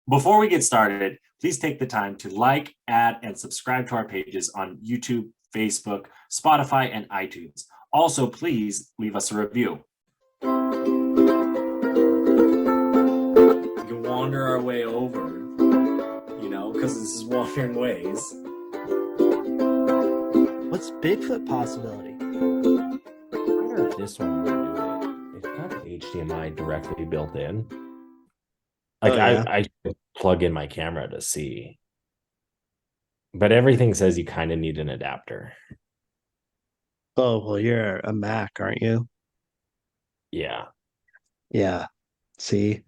Before we get started, please take the time to like, add, and subscribe to our pages on YouTube, Facebook, Spotify, and iTunes. Also, please leave us a review. We can wander our way over, because this is Wandering Ways. What's Bigfoot possibility? I wonder if this one will do it. It's got the HDMI directly built in. Like I should plug in my camera to see. But everything says you kind of need an adapter. Oh, well, you're a Mac, aren't you? Yeah. Yeah. See,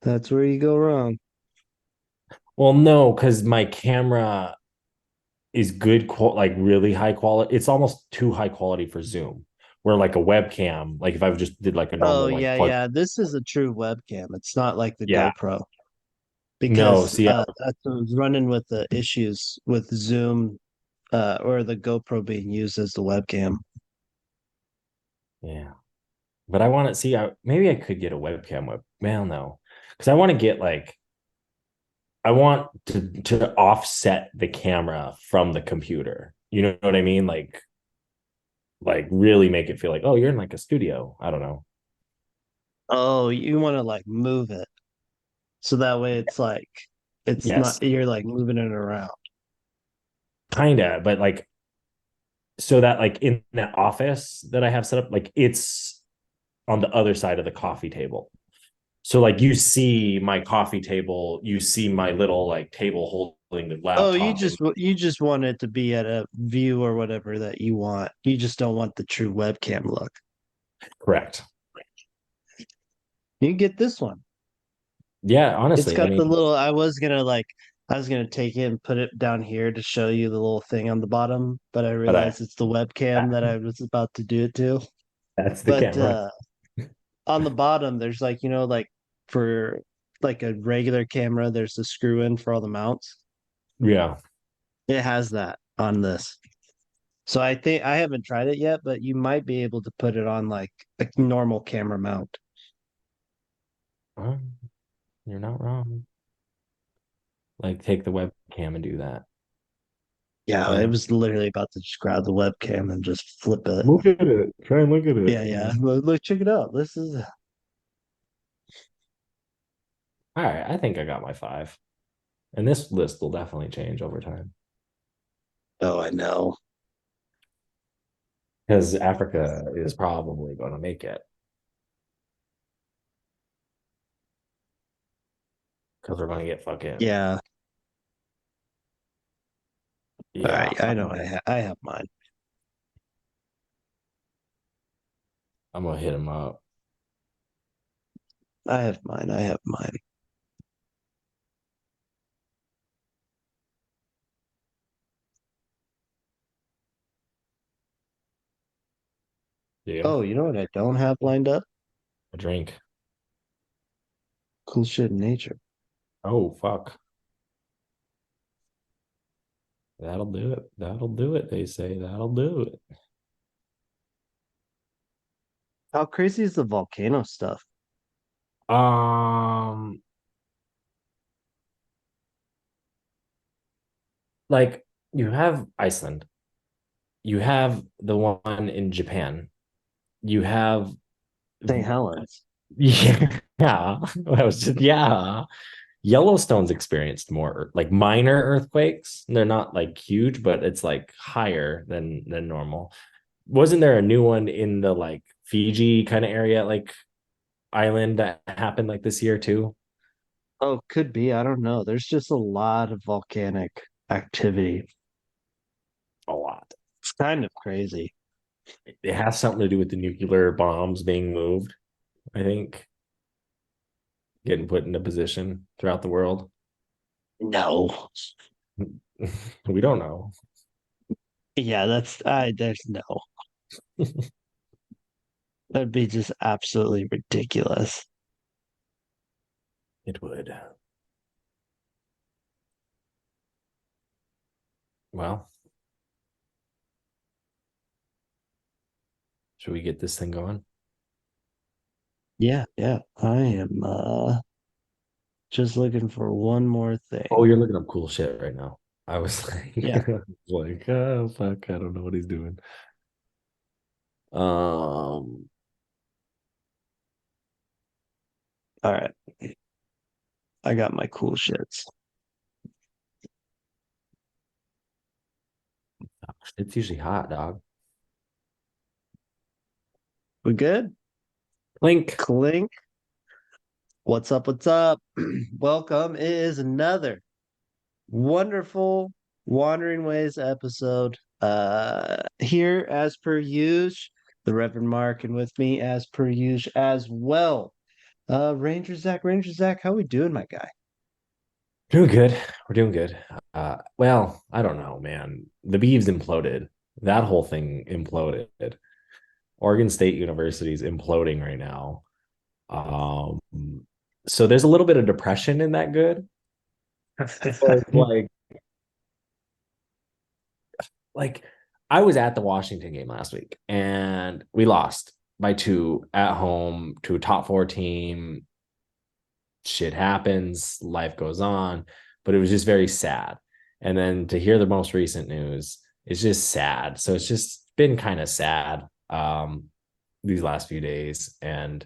that's where you go wrong. Well, no, because my camera is good, like really high quality. It's almost too high quality for Zoom. Where like a webcam, like if I just did like a Oh, normal like yeah, plug. yeah. This is a true webcam. It's not like the Yeah. GoPro No, because see, that's what was running with the issues with Zoom or the GoPro being used as the webcam. yeah. But I want to see. Maybe I could get a webcam. Well, no, because I want to get like I want to offset the camera from the computer. You know what I mean? Like really make it feel like, oh, you're in like a studio. I don't know. Oh, you want to like move it so that way it's like it's Yes, not you're like moving it around. kinda, but like so that like in that office that I have set up, like it's on the other side of the coffee table. So like you see my coffee table, you see my little like table holding the Oh, laptop, and you just want it to be at a view or whatever that you want. You just don't want the true webcam look. correct. You can get this one. Yeah, It's honestly, I got the mean, little I was gonna take it and put it down here to show you the little thing on the bottom, but I but I realized it's the webcam that I was about to do it to. that's the But camera. on the bottom there's like, like for like a regular camera, there's the screw in for all the mounts. Yeah. It has that on this. So I think I haven't tried it yet, but you might be able to put it on like a normal camera mount. Well, you're not wrong. Like take the webcam and do that. Yeah, Why I not? was literally about to just grab the webcam and just flip it. Look at it. Try and look at it. Yeah, yeah. Look, check it out. This is All right, I think I got my 5. And this list will definitely change over time oh, I know. because Africa is probably going to make it because we're going to get fucking Yeah. All yeah. right, I know I have mine. I'm gonna hit him up. I have mine. I have mine. Yeah, Oh, you know what I don't have lined up? a drink. Cool shit in nature. Oh fuck, that'll do it. That'll do it. They say that'll do it. How crazy is the volcano stuff? Um, like you have Iceland, you have the one in Japan, you have St. Helens. yeah, I was just yeah. Yellowstone's experienced more like minor earthquakes. They're not like huge, but it's like higher than normal. Wasn't there a new one in the like Fiji kind of area, like island that happened like this year too? Oh, could be. I don't know. There's just a lot of volcanic activity. A lot. It's kind of crazy. It has something to do with the nuclear bombs being moved, I think, getting put into position throughout the world. No. We don't know. Yeah, there's no. That'd be just absolutely ridiculous. It would. Well, should we get this thing going? Yeah, yeah. I am Just looking for one more thing. Oh, you're looking up cool shit right now. I was like, Yeah. like, oh fuck, I don't know what he's doing. Um, All right. I got my cool shits. it's usually hot, dog. We good? Clink. Clink. What's up? What's up? Welcome. It is another wonderful Wandering Ways episode. Here as per usual, the Reverend Mark, and with me as per usual as well. Ranger Zach, how we doing, my guy? Doing good. We're doing good. Well, I don't know, man. The Beavs imploded. That whole thing imploded. Oregon State University is imploding right now. Um, so there's a little bit of depression in that good. Like I was at the Washington game last week and we lost by 2 at home to a top 4 team. Shit happens, life goes on, but it was just very sad. And then to hear the most recent news, it's just sad. So it's just been kind of sad these last few days. And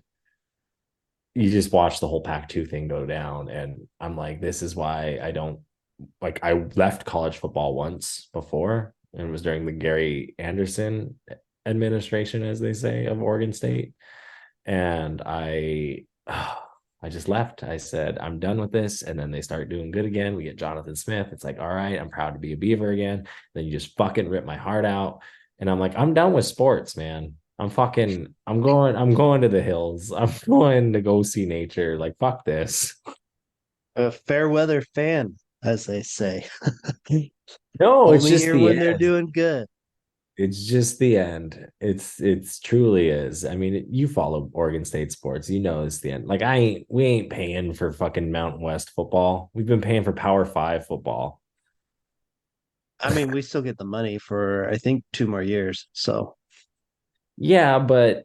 you just watch the whole Pac-2 thing go down. And I'm like, this is why I don't like, I left college football once before, and it was during the Gary Anderson administration, as they say, of Oregon State. And I just left. I said, I'm done with this. And then they start doing good again. We get Jonathan Smith. It's like, all right, I'm proud to be a Beaver again. Then you just fucking rip my heart out. And I'm like, I'm done with sports, man. I'm going to the hills. I'm going to go see nature. Like, fuck this. A fair weather fan, as they say. No, it's Only just here the when they're end. doing good. It's just the end. It's truly is. I mean, you follow Oregon State sports, you know it's the end. Like we ain't paying for fucking Mountain West football. We've been paying for Power 5 football. I mean, we still get the money for I think 2 more years. So Yeah, but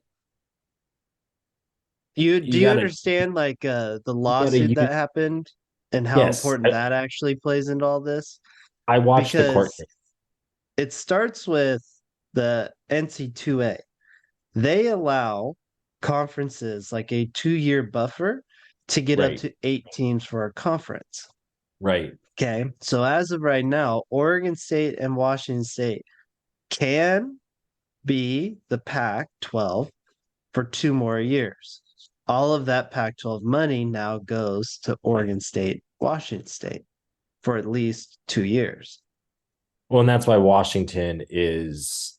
do you you gotta understand like the you gotta lawsuit use that happened and how yes. important that actually plays into all this? I watched the court Because it starts with the NC2A. They allow conferences like a 2 year buffer to get up right, to 8 teams for a conference. right. Okay. So as of right now, Oregon State and Washington State can be the Pac 12 for 2 more years. All of that Pac 12 money now goes to Oregon State, Washington State for at least 2 years. Well, and that's why Washington is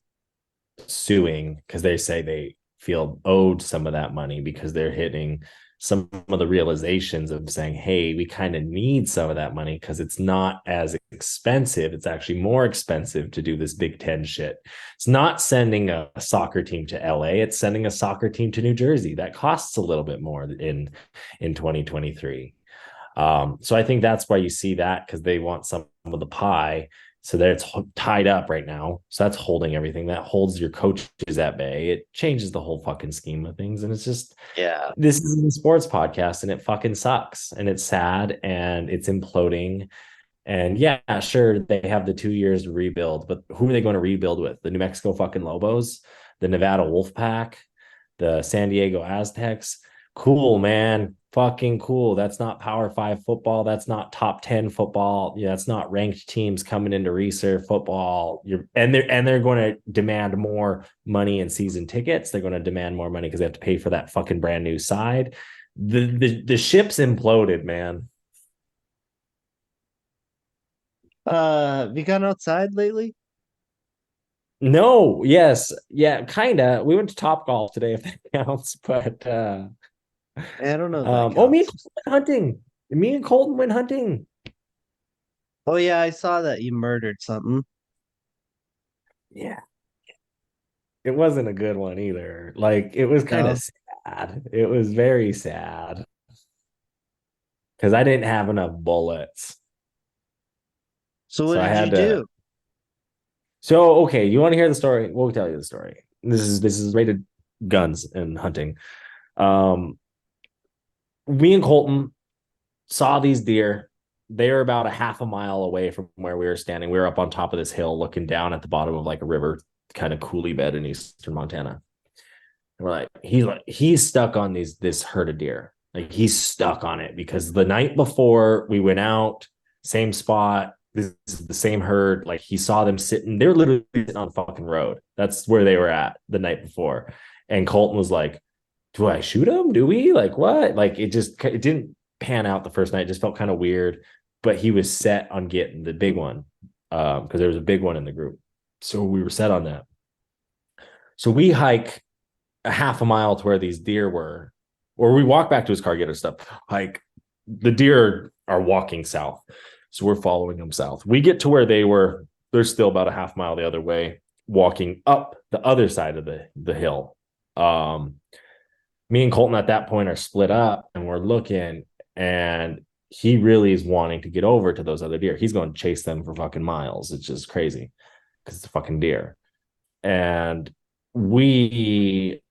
suing, because they say they feel owed some of that money because they're hitting some of the realizations of saying, hey, we kind of need some of that money because it's not as expensive. It's actually more expensive to do this Big Ten shit. It's not sending a soccer team to LA. It's sending a soccer team to New Jersey. That costs a little bit more in 2023. So I think that's why you see that, because they want some of the pie. So there it's tied up right now. So that's holding everything. That holds your coaches at bay. It changes the whole fucking scheme of things. And it's just, Yeah. this is a sports podcast and it fucking sucks. And it's sad and it's imploding. And yeah, sure, they have the 2 years to rebuild, but who are they going to rebuild with? The New Mexico fucking Lobos, the Nevada Wolfpack, the San Diego Aztecs? Cool, man. Fucking cool. That's not Power 5 football. That's not top 10 football. Yeah, that's not ranked teams coming into reserve football. They're going to demand more money in season tickets. They're going to demand more money because they have to pay for that fucking brand new side. The ship's imploded, man. Have you gone outside lately? No, yes, yeah, kinda. We went to Top Golf today, if that counts. But I don't know if that oh, me and counts. Colton went hunting. Me and Colton went hunting. Oh yeah, I saw that you murdered something. Yeah, it wasn't a good one either. Like it was kind No. of sad. It was very sad because I didn't have enough bullets, So what so I did you had to. do? So okay, you want to hear the story? We'll tell you the story. This is rated guns and hunting. Um, me and Colton saw these deer. They were about a half a mile away from where we were standing. We were up on top of this hill looking down at the bottom of like a river kind of coulee bed in eastern Montana. And we're he's stuck on this herd of deer. Like he's stuck on it because the night before we went out, same spot, this is the same herd. Like he saw them sitting, they're literally sitting on the fucking road. That's where they were at the night before. And Colton was like, do I shoot him? Do we? Like what? Like it didn't pan out the first night. It just felt kind of weird. But he was set on getting the big one because there was a big one in the group. So we were set on that. So we hike a half a mile to where these deer were, or we walk back to his car, get our stuff. Hike. The deer are walking south. So we're following them south. We get to where they were. They're still about a half mile the other way, walking up the other side of the hill. Me and Colton at that point are split up and we're looking, and he really is wanting to get over to those other deer. He's going to chase them for fucking miles. It's just crazy because it's a fucking deer. And we,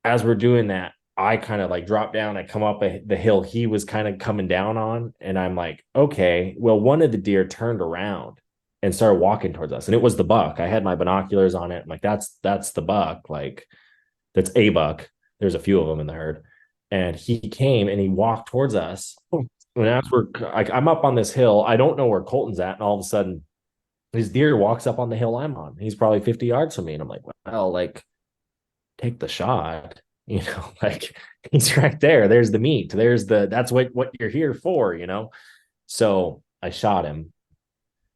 as we're doing that, I kind of like drop down. I come up the hill he was kind of coming down on. And I'm like, okay, well, one of the deer turned around and started walking towards us. And it was the buck. I had my binoculars on it. I'm like, that's the buck. Like, that's a buck. There's a few of them in the herd. And he came and he walked towards us. And as we're like, I'm up on this hill. I don't know where Colton's at. And all of a sudden, his deer walks up on the hill I'm on. He's probably 50 yards from me. And I'm like, well, like, take the shot. You know, like he's right there. There's the meat. That's what you're here for, you know? So I shot him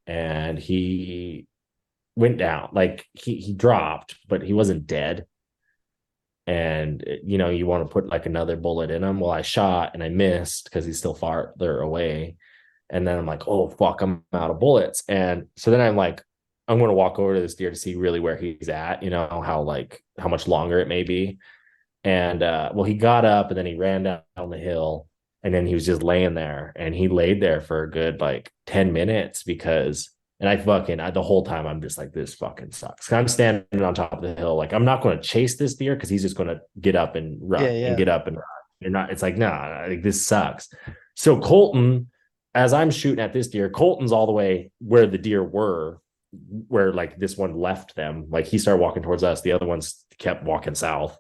and he went down. Like he dropped, but he wasn't dead. And you know, you want to put like another bullet in him. Well, I shot and I missed because he's still farther away. And then I'm like, oh fuck, I'm out of bullets. And so then I'm like, I'm going to walk over to this deer to see really where he's at, you know, how much longer it may be. And well, he got up and then he ran down the hill and then he was just laying there, and he laid there for a good like 10 minutes because, and the whole time I'm just like, this fucking sucks. I'm standing on top of the hill. Like I'm not going to chase this deer because he's just going to get up and run and get up and run. You're not, it's like, nah, like this sucks. So Colton, as I'm shooting at this deer, Colton's all the way where the deer were, where like this one left them. Like he started walking towards us. The other ones kept walking south.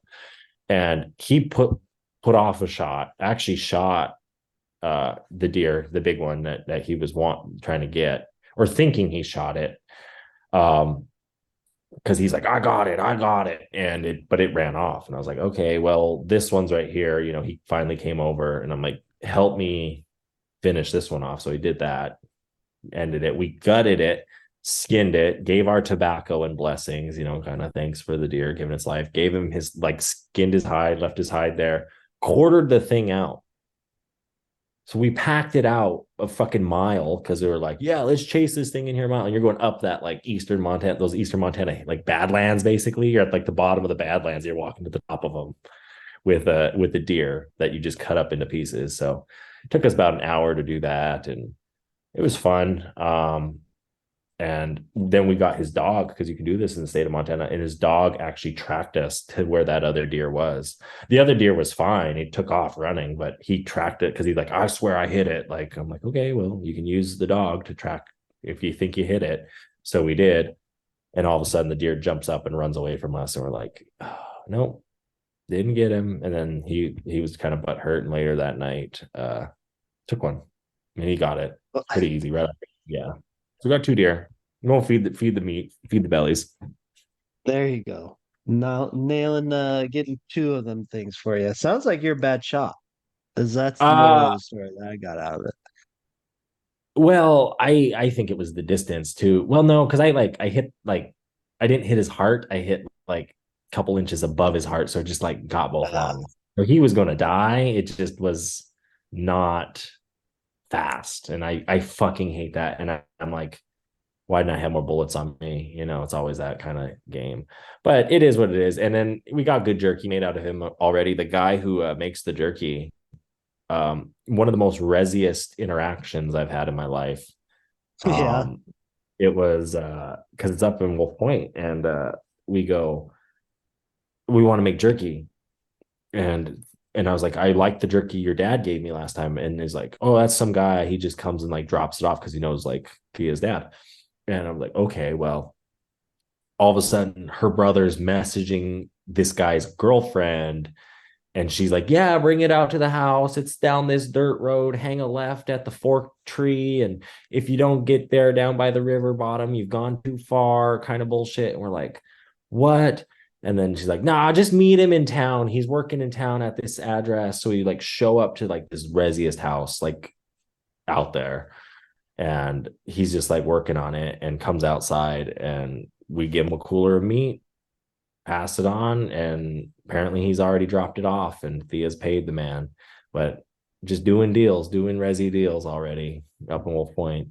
And he put off a shot, actually shot the deer, the big one that he was trying to get, or thinking he shot it. Because he's like, I got it. But it ran off. And I was like, okay, well, this one's right here. You know, he finally came over and I'm like, help me finish this one off. So he did that, ended it. We gutted it, skinned it, gave our tobacco and blessings, you know, kind of thanks for the deer giving its life, gave him his, like, skinned his hide, left his hide there, quartered the thing out. So we packed it out a fucking mile because they were like, yeah, let's chase this thing in here a mile. And you're going up that like eastern Montana, like Badlands, basically. You're at like the bottom of the Badlands. You're walking to the top of them with the deer that you just cut up into pieces. So it took us about an hour to do that, and it was fun. And then we got his dog, because you can do this in the state of Montana, and his dog actually tracked us to where that other deer was. The other deer was fine. He took off running, but he tracked it because he's like, I swear I hit it. Like, I'm like, okay, well, you can use the dog to track if you think you hit it. So we did. And all of a sudden the deer jumps up and runs away from us. And we're like, oh, no, didn't get him. And then he was kind of butthurt. And later that night, took one. And he got it pretty easy, right? Yeah. So we got 2 deer. We won't feed the meat, feed the bellies. There you go. Now nailing getting 2 of them things for you. Sounds like you're a bad shot. Because that's the moral of the story that I got out of it. Well, I think it was the distance too. Well, no, because I hit like, I didn't hit his heart. I hit like a couple inches above his heart. So it just like got both lungs. So he was gonna die. It just was not fast. And I fucking hate that. And I'm like, why didn't I have more bullets on me? You know, it's always that kind of game. But it is what it is. And then we got good jerky made out of him already. The guy who makes the jerky, one of the most resiest interactions I've had in my life. Yeah. It was because it's up in Wolf Point, and we want to make jerky. And and I was like, I like the jerky your dad gave me last time. And he's like, oh, that's some guy. He just comes and like drops it off because he knows like Thea's dad. And I'm like, okay, well, all of a sudden her brother's messaging this guy's girlfriend, and she's like, yeah, bring it out to the house. It's down this dirt road, hang a left at the fork tree. And if you don't get there down by the river bottom, you've gone too far, kind of bullshit. And we're like, what? And then she's like, nah, just meet him in town. He's working in town at this address. So we like show up to like this resiest house, like out there. And he's just like working on it and comes outside, and we give him a cooler of meat, pass it on, and apparently he's already dropped it off, and Thea's paid the man. But just doing resi deals already up in Wolf Point.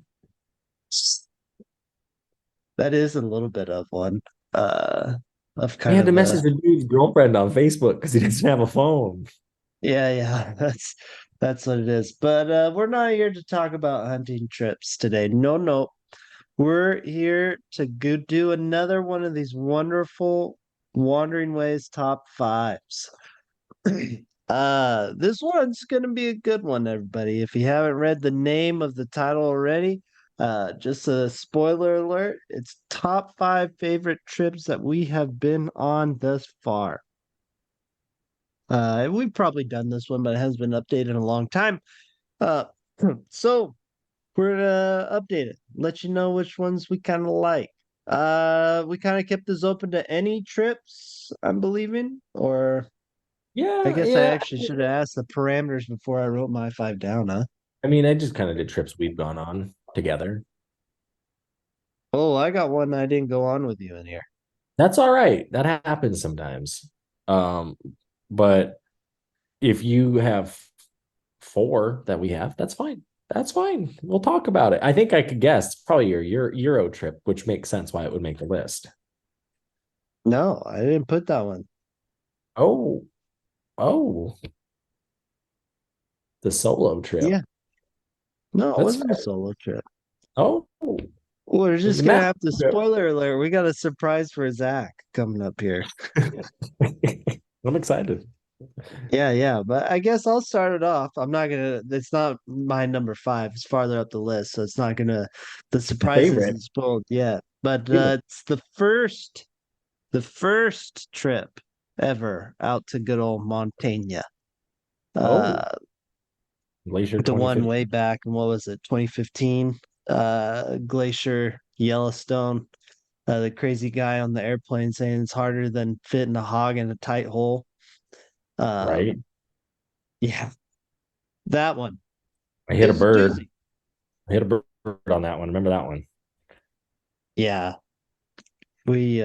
That is a little bit of one. Of I kind had to of message the dude's girlfriend on Facebook because he doesn't have a phone. yeah, that's what it is. But we're not here to talk about hunting trips today. No, no. We're here to go do another one of these wonderful Wandering Ways top fives. This one's gonna be a good one, everybody. If you haven't read the name of the title already, just a spoiler alert, it's top five favorite trips that we have been on thus far. We've probably done this one, but it hasn't been updated in a long time. Uh, so we're gonna update it, let you know which ones we kind of like. We kind of kept this open to any trips, I'm believing, or I Yeah, guess I yeah. actually should have asked the parameters before I wrote my five down, huh? I mean, I just kind of did trips we've gone on together. Oh, I got one I didn't go on with you in here. That's all right. That happens sometimes. Um, but if you have four that we have, that's fine. That's fine. We'll talk about it. I think I could guess probably your Euro trip, which makes sense why it would make the list. No, I didn't put that one. Oh, oh, the solo trip. Yeah, no, it That's wasn't a fair. solo trip. Oh, We're the just gonna map have to trip. spoiler alert. We got a surprise for Zach coming up here. I'm excited. Yeah, yeah, but I guess I'll start it off. I'm not gonna, it's not my number five. It's farther up the list, so it's not gonna, the The surprise favorite. isn't spoiled yet. But Favorite. it's the first trip ever out to good old Montaigne. Oh, Uh, Glacier the one 2050. way back in what was it, 2015? Glacier, Yellowstone. The crazy guy on the airplane saying it's harder than fitting a hog in a tight hole. Right. Um, yeah, that one. I hit It a was a bird. doozy. I hit a bird on that one. Remember that one? Yeah, we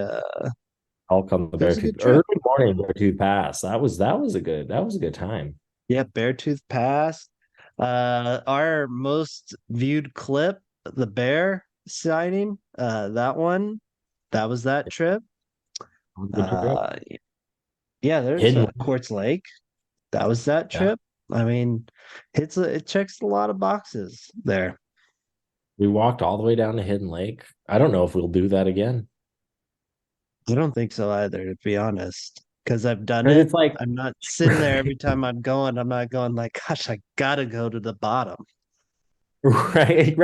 All come the it was a good Beartooth. trip. Early morning Beartooth Pass. That was a good time. Yeah, Beartooth Pass. Our most viewed clip, the bear sighting, that was that trip. That was a good trip. Uh, yeah, there's Hidden. Quartz Lake. That was that Yeah. trip. I mean, it checks a lot of boxes there. We walked all the way down to Hidden Lake. I don't know if we'll do that again. I don't think so either, to be honest, because I've done Because it. it's like I'm not sitting there every time I'm going. I'm not going like, gosh, I gotta go to the bottom. right.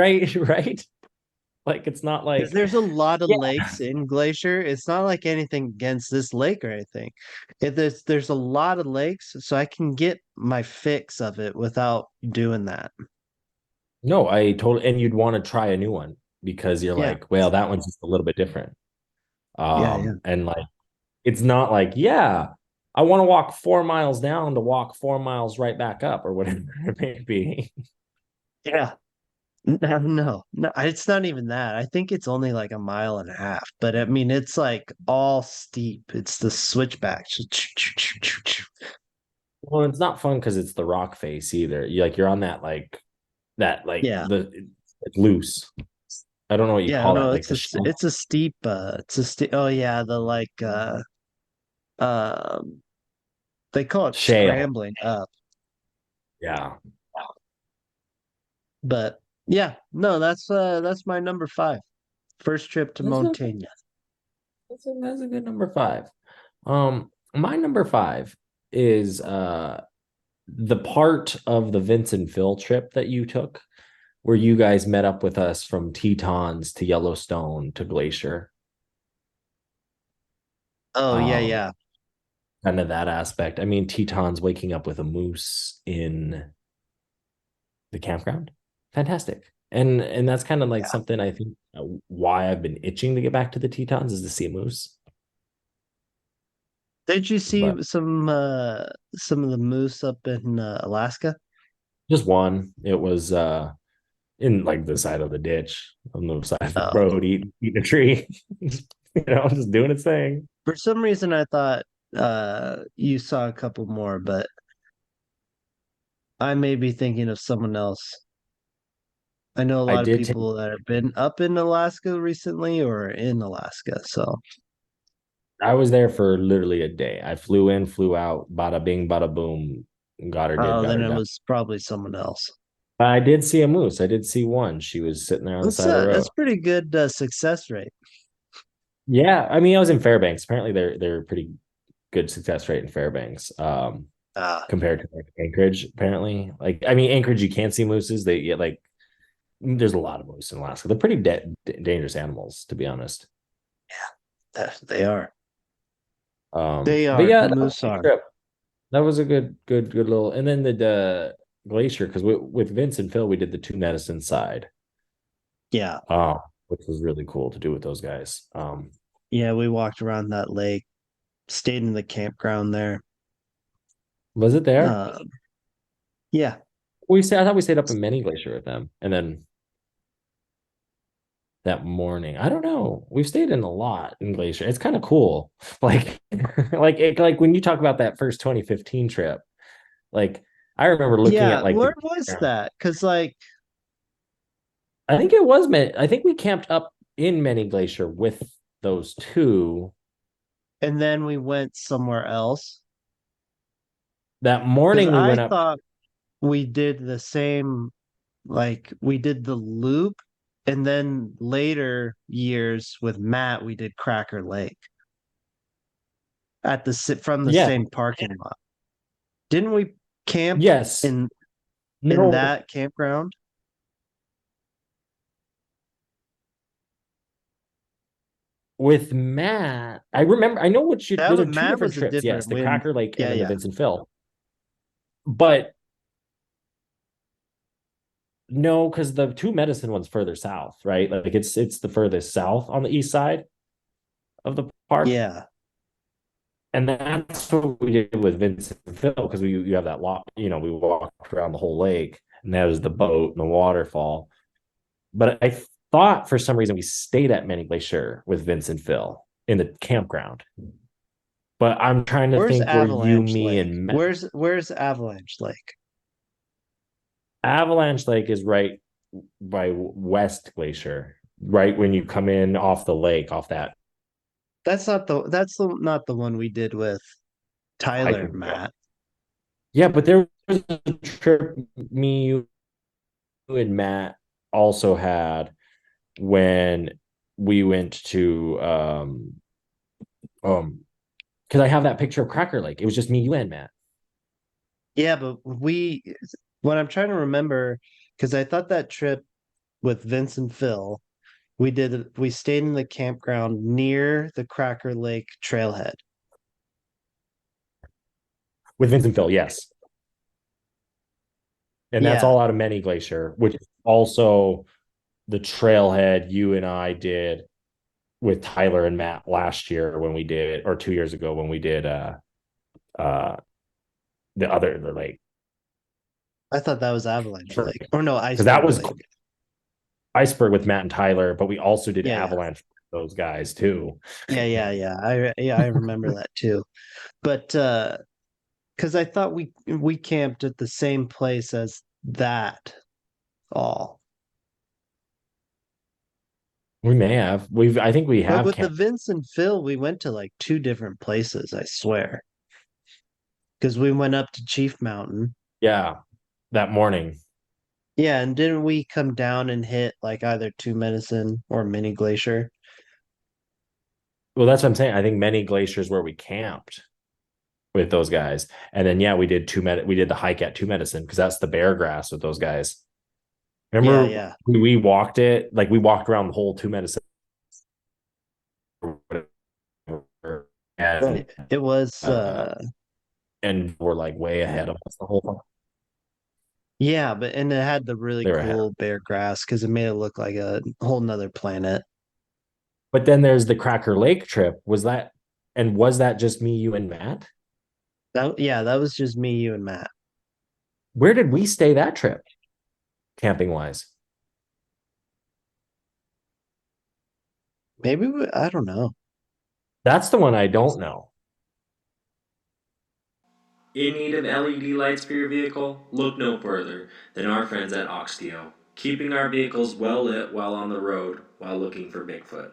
Like it's not Because like there's a lot of yeah. lakes in Glacier. It's not like anything against this lake or anything. There's a lot of lakes, so I can get my fix of it without doing that. No, I totally, and you'd want to try a new one because you're Yeah, like, well, that one's just a little bit different. yeah. And like it's not like, yeah, I want to walk 4 miles down to walk 4 miles right back up or whatever it may be. Yeah. No, it's not even that. I think it's only like a mile and a half, but I mean, it's like all steep. It's the switchbacks. Well, it's not fun because it's the rock face either. You're on that Yeah, it's loose. I don't know what you yeah, call that, no, like the shell it's a steep, oh yeah, the like, um, they call it shale. scrambling up, Yeah. but yeah, no, that's my number five. First trip to That's a, Montaigne. that's a good number five. My number five is the part of the Vince and Phil trip that you took where you guys met up with us from Tetons to Yellowstone to Glacier. Oh, yeah, Um, yeah. Kind of that aspect. I mean, Tetons waking up with a moose in the campground. Fantastic. And that's kind of like Yeah. something I think why I've been itching to get back to the Tetons is to see a moose. Did you see But some of the moose up in Alaska? just one, it was in like the side of the ditch on the side of the Oh, road, eating a tree, just doing its thing. for some reason I thought you saw a couple more, but I may be thinking of someone else. I know a I lot of did take people that have been up in Alaska recently or in Alaska. So, I was there for literally a day. I flew in, flew out, bada bing, bada boom, got her did, oh, got then her it done. was probably someone else. But I did see a moose. I did see one. She was sitting there on the side of the road. That's pretty good success rate. Yeah, I mean, I was in Fairbanks. Apparently, they're pretty good success rate in Fairbanks, Ah, compared to like Anchorage. Apparently, like I mean, Anchorage you can't see mooses. They get like there's a lot of moose in Alaska. They're pretty dangerous animals, to be honest. they are. But yeah, that was Moose a good are. trip. That was a good little. And then the glacier because with Vince and Phil we did the Two Medicine side, Yeah. which was really cool to do with those guys. Yeah, we walked around that lake, stayed in the campground there. Was it there? Uh, yeah. I thought we stayed up in Many Glacier with them, and then that morning. I don't know. We've stayed in a lot in Glacier. It's kind of cool. Like like when you talk about that first 2015 trip, like I remember looking at Yeah, like where the was that? Because like, I think it was I think we camped up in Many Glacier with those two. and then we went somewhere else. That Because morning we I went up. thought we did the same, like we did the loop, and then later years with Matt, we did Cracker Lake at from the Yeah. same parking lot. Didn't we camp Yes. in No, that campground? with Matt. I remember I know what you That those was are two Matt different was a trips. Yes, different the when. Cracker Lake and Yeah, then the yeah. Vincent Phil. But no, because the Two Medicine one's further south, right? Like it's the furthest south on the east side of the park. Yeah. And that's what we did with Vincent and Phil, because we you have that lot, we walked around the whole lake, and that was the boat and the waterfall. But I thought for some reason we stayed at Many Glacier with Vince and Phil in the campground. But I'm trying to Where's think where you, Avalanche me, Lake? and Where's Avalanche Lake? Avalanche Lake is right by West Glacier, right when you come in off the lake, off that Not the one we did with Tyler, hiking trail. Matt. Yeah, but there was a trip me, you, and Matt also had when we went to because I have that picture of Cracker Lake. It was just me, you, and Matt. Yeah, but what I'm trying to remember, because I thought that trip with Vince and Phil, we stayed in the campground near the Cracker Lake trailhead. With Vincent Phil, yes. And that's Yeah, all out of Many Glacier, which is also the trailhead you and I did with Tyler and Matt last year when we did, or 2 years ago when we did uh the lake. I thought that was Avalanche Lake. Or no, Because that Iceberg was Lake. Iceberg with Matt and Tyler, but we also did Yeah, yeah. Avalanche with those guys too. I remember that too. But because I thought we camped at the same place as that all. We may have. I think we But have with the camped. Vince and Phil, we went to like two different places, I swear. Because we went up to Chief Mountain. Yeah, that morning. Yeah, and didn't we come down and hit like either Two Medicine or Mini Glacier? Well, that's what I'm saying. I think Many Glaciers where we camped. with those guys. And then yeah, we did the hike at Two Medicine because that's the bear grass with those guys. Yeah, Remember yeah. we walked it, like we walked around the whole Two Medicine and Right. It was uh and we're like way ahead of us the whole time. yeah, but and it had the really They were ahead. cool bear grass because it made it look like a whole nother planet. But then there's the Cracker Lake trip. Was that just me, you, and Matt? That was just me, you, and Matt. Where did we stay that trip, camping wise? I don't know. That's the one I don't know. In need of LED lights for your vehicle? Look no further than our friends at Oxteo, keeping our vehicles well lit while on the road while looking for Bigfoot.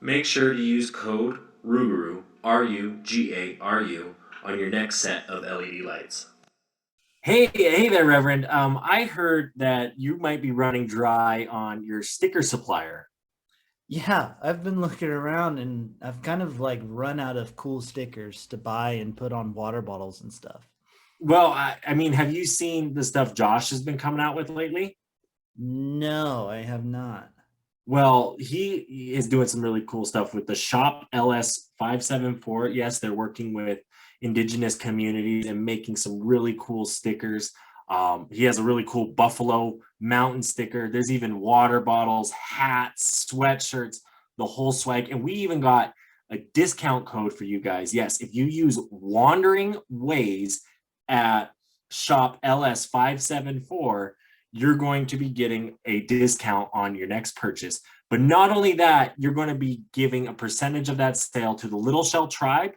Make sure to use code RUGARU, RUGARU, on your next set of LED lights. Hey there, Reverend. I heard that you might be running dry on your sticker supplier. Yeah, I've been looking around and I've kind of like run out of cool stickers to buy and put on water bottles and stuff. Well, I mean, have you seen the stuff Josh has been coming out with lately? No, I have not. Well, he is doing some really cool stuff with the Shop LS 574. Yes, they're working with indigenous communities and making some really cool stickers. He has a really cool Buffalo Mountain sticker. There's even water bottles, hats, sweatshirts, the whole swag. And we even got a discount code for you guys. Yes, if you use Wandering Ways at Shop LS 574, you're going to be getting a discount on your next purchase. But not only that, you're going to be giving a percentage of that sale to the Little Shell Tribe,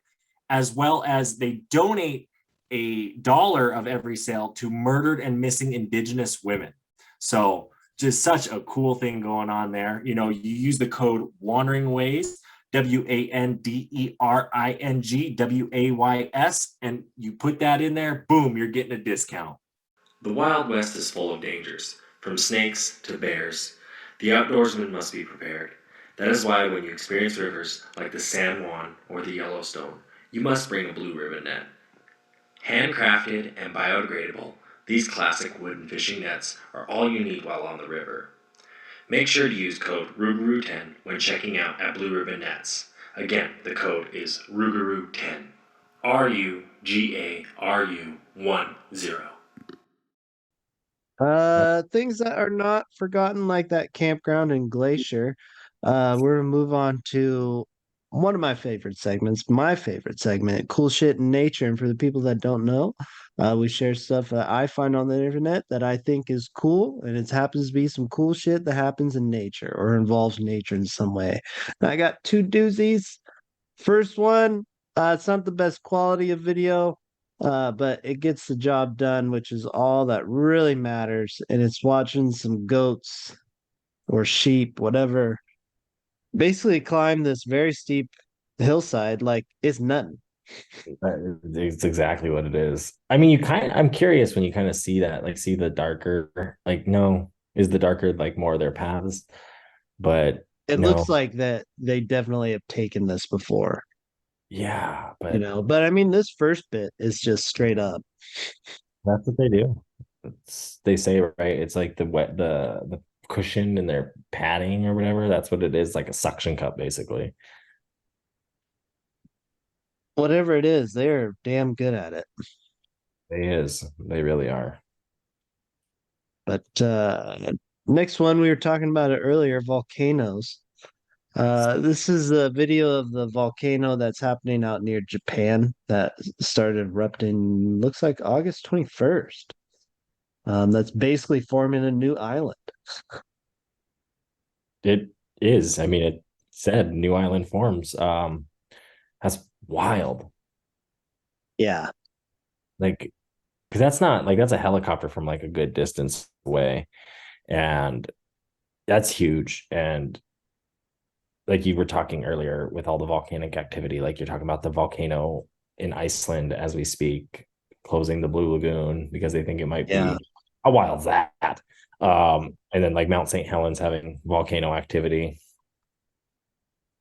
as well as they donate $1 of every sale to murdered and missing Indigenous women. So just such a cool thing going on there. You know, you use the code Wandering Ways, WANDERING and you put that in there, boom, you're getting a discount. The Wild West is full of dangers, from snakes to bears. The outdoorsman must be prepared. That is why when you experience rivers like the San Juan or the Yellowstone, you must bring a blue ribbon net. Handcrafted and biodegradable, these classic wooden fishing nets are all you need while on the river. Make sure to use code RUGARU10 when checking out at Blue Ribbon Nets. Again, the code is RUGARU10. RUGARU10. Things that are not forgotten, like that campground in Glacier. We're gonna move on to one of my favorite segments, cool shit in nature. And for the people that don't know, we share stuff that I find on the internet that I think is cool, and it happens to be some cool shit that happens in nature or involves nature in some way. And I got two doozies. First one, it's not the best quality of video, but it gets the job done, which is all that really matters. And it's watching some goats or sheep, whatever, basically climb this very steep hillside like it's nothing. It's exactly what it is. I mean, I'm curious when you kind of see that, like see the darker, like no, is the darker like more of their paths? But It no, looks like that they definitely have taken this before, yeah, you but know. But I mean, this first bit is just straight up. that's what they do. They say, right? It's like the cushion and their padding or whatever. That's what it is, like a suction cup, basically. Whatever it is, they're damn good at it. They really are. But next one, we were talking about it earlier, volcanoes. This is a video of the volcano that's happening out near Japan that started erupting, looks like August 21st. That's basically forming a new island. It is. I mean, it said New Island forms. That's wild. Yeah. Like, because that's not like that's a helicopter from like a good distance away, and that's huge. And like you were talking earlier with all the volcanic activity, like you're talking about the volcano in Iceland as we speak, closing the Blue Lagoon because they think it might Yeah. be how wild's that? And then like Mount St. Helens having volcano activity.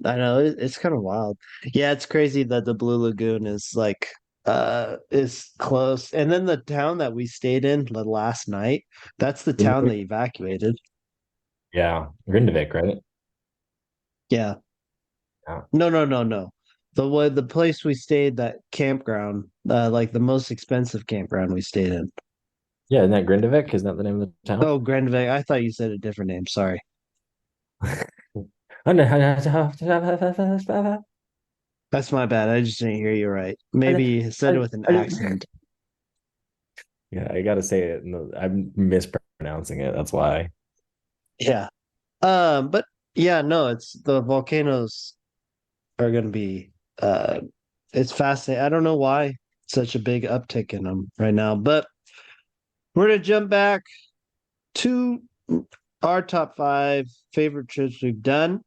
I know it's kind of wild. Yeah, it's crazy that the Blue Lagoon is like is close. And then the town that we stayed in the last night, that's the town they evacuated. Yeah, Grindavik, right? Yeah. Yeah. No. The place we stayed, that campground, like the most expensive campground we stayed in. Yeah, isn't that Grindavik? Isn't that the name of the town? Oh, Grandview. I thought you said a different name. Sorry. That's my bad. I just didn't hear you right. Maybe you said it with an accent. Yeah, I gotta say it. No, I'm mispronouncing it. That's why. Yeah. But yeah, no, it's the volcanoes are going to be it's fascinating. I don't know why such a big uptick in them right now, but we're going to jump back to our top 5 favorite trips we've done.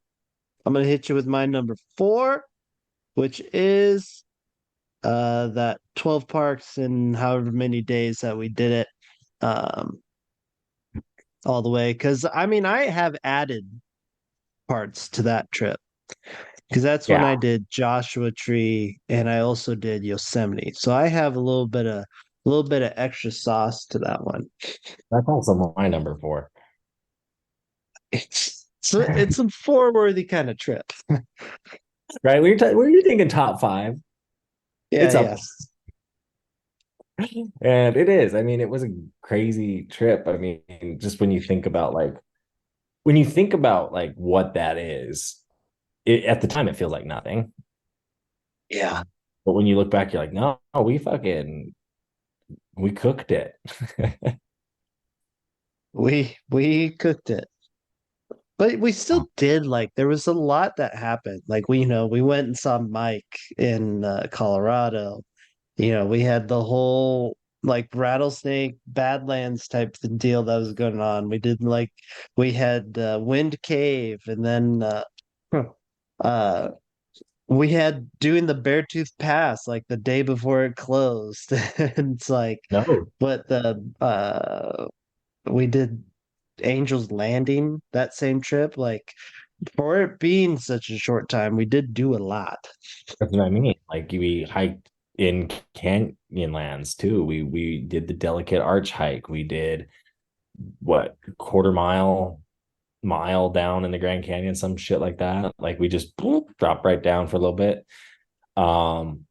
I'm going to hit you with my number 4, which is that 12 parks and however many days that we did it um all the way, cuz I mean I have added parts to that trip because that's when Yeah, I did Joshua Tree and I also did Yosemite. So I have a little bit of extra sauce to that one. that's also my number 4. It's a four-worthy kind of trip. Right? When you're thinking top 5, Yeah, it's up. yeah. And it is. I mean, it was a crazy trip. I mean, just when you think about like what that is, at the time it feels like nothing. Yeah. But when you look back, you're like, no, we cooked it. We cooked it. But we still did like there was a lot that happened. Like we went and saw Mike in Colorado. We had the whole like rattlesnake badlands type of deal that was going on. We had Wind Cave, and then uh we had doing the Beartooth Pass like the day before it closed. And it's like No, what the we did Angel's Landing that same trip. Like for it being such a short time, we did do a lot. that's what I mean. Like we hiked in Canyonlands too. We did the Delicate Arch hike. We did what, quarter mile down in the Grand Canyon, some shit like that. Like we just dropped right down for a little bit. Um,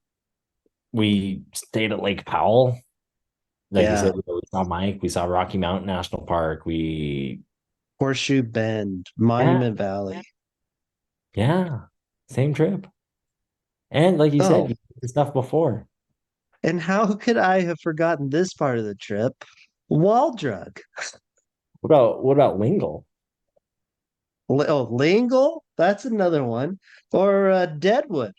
we stayed at Lake Powell. Like you Yeah. said, we saw Mike, we saw Rocky Mountain National Park. Horseshoe Bend, Yeah, Monument Valley. yeah, same trip. And like you said, Oh, you did the stuff before. and how could I have forgotten this part of the trip? Wall drug. What about Lingle? Lingle? That's another one. Or Deadwood.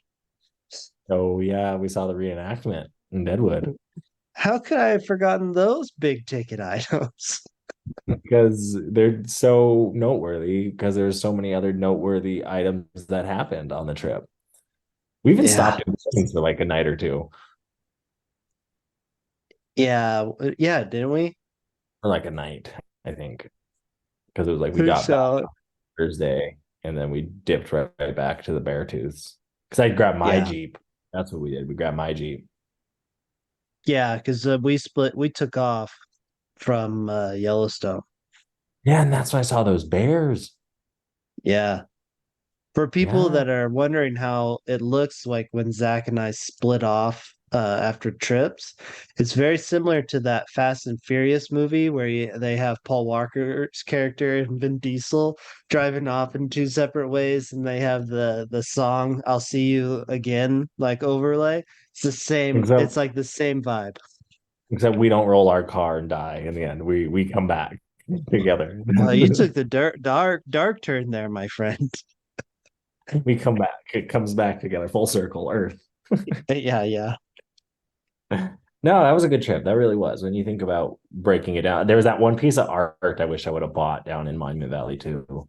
Oh yeah, we saw the reenactment in Deadwood How could I have forgotten those big ticket items? because they're so noteworthy because there's so many other noteworthy items that happened on the trip. We even Yeah. stopped in Billings for like a night or two, Yeah. Yeah, didn't we? or like a night, I think, because it was like we got back So, Thursday and then we dipped right back to the Beartooths because I grabbed my yeah. Jeep. That's what we did. We grabbed my Jeep. Yeah, because we took off from Yellowstone. Yeah, and that's when I saw those bears. Yeah. For people Yeah, that are wondering how it looks like when Zach and I split off after trips, it's very similar to that Fast and Furious movie where they have Paul Walker's character and Vin Diesel driving off in two separate ways, and they have the song "I'll See You Again" like overlay. It's the same. except It's like the same vibe. except we don't roll our car and die in the end. We come back together. You took the dark turn there, my friend. We come back. It comes back together, full circle, Earth. Yeah, yeah. No, that was a good trip. That really was. When you think about breaking it down, there was that one piece of art I wish I would have bought down in Monument Valley too.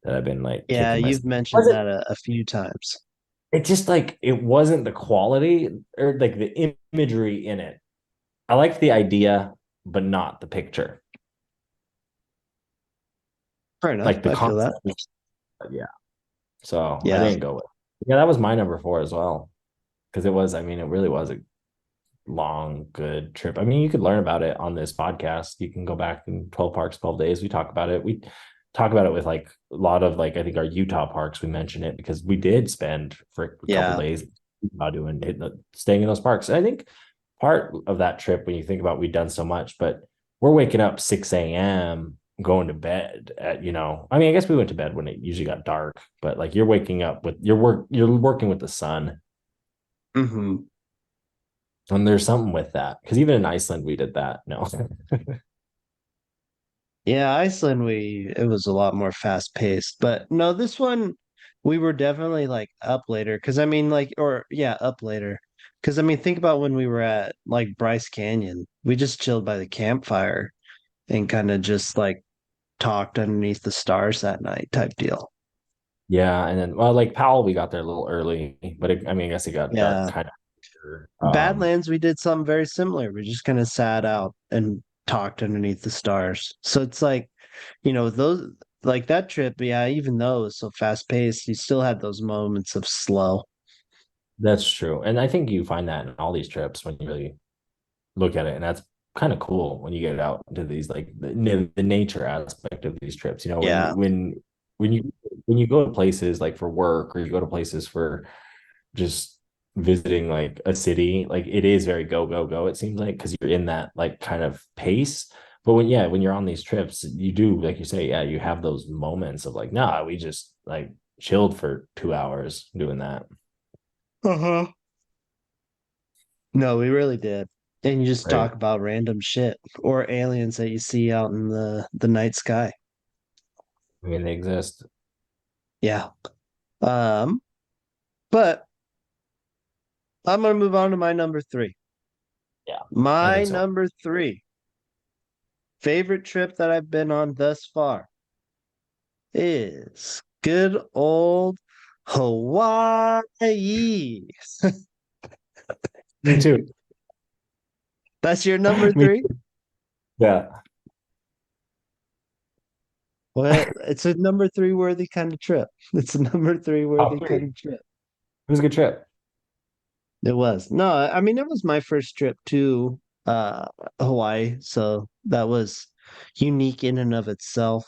That I've been like Yeah, kicking you've myself. mentioned Wasn't that a few times. it just like it wasn't the quality or like the imagery in it. I liked the idea, but not the picture. Fair enough. Like the I feel that. concept. Yeah. So I Yeah. didn't go with it. Yeah, that was my number 4 as well. Because it was, I mean, it really was a long, good trip. I mean, you could learn about it on this podcast. You can go back in 12 Parks, 12 Days. We talk about it. We talk about it with like a lot of like, I think our Utah parks, we mention it because we did spend for a couple Yeah. days staying in those parks. And I think part of that trip, when you think about we've done so much, but we're waking up 6 a.m., going to bed at, I mean, I guess we went to bed when it usually got dark, but like you're waking up with you're working with the sun. Hmm. And there's something with that because even in Iceland we did that. No, Yeah, Iceland, it was a lot more fast paced, but no, this one we were definitely like up later. Cause I mean, like, or yeah, up later. Cause I mean, think about when we were at like Bryce Canyon, we just chilled by the campfire and kind of just like talked underneath the stars that night type deal. yeah, and then well, like Powell, we got there a little early, but I mean, I guess it got dark Yeah. kind of later. Badlands, we did something very similar. We just kind of sat out and talked underneath the stars. So it's like, those like that trip, yeah, even though it was so fast paced, you still had those moments of slow. That's true, and I think you find that in all these trips when you really look at it, and that's kind of cool when you get out into these like the nature aspect of these trips. Yeah. When you when you go to places like for work or you go to places for just visiting like a city, like it is very go go go. It seems like because you're in that like kind of pace. But when you're on these trips, you do like you say, yeah, you have those moments of like, nah, we just like chilled for 2 hours doing that. Uh-huh. No, we really did. And you just Right. talk about random shit or aliens that you see out in the night sky. I mean, they exist. Yeah. Um, but I'm gonna move on to my number three. Yeah, I My think so. number three favorite trip that I've been on thus far is good old Hawaii. Me too. That's your number Me three? too. Yeah. Well, it's a number three worthy kind of trip. It's a number three Top worthy three. kind It of trip. was a good trip. It was. No, I mean it was my first trip to Hawaii, so that was unique in and of itself.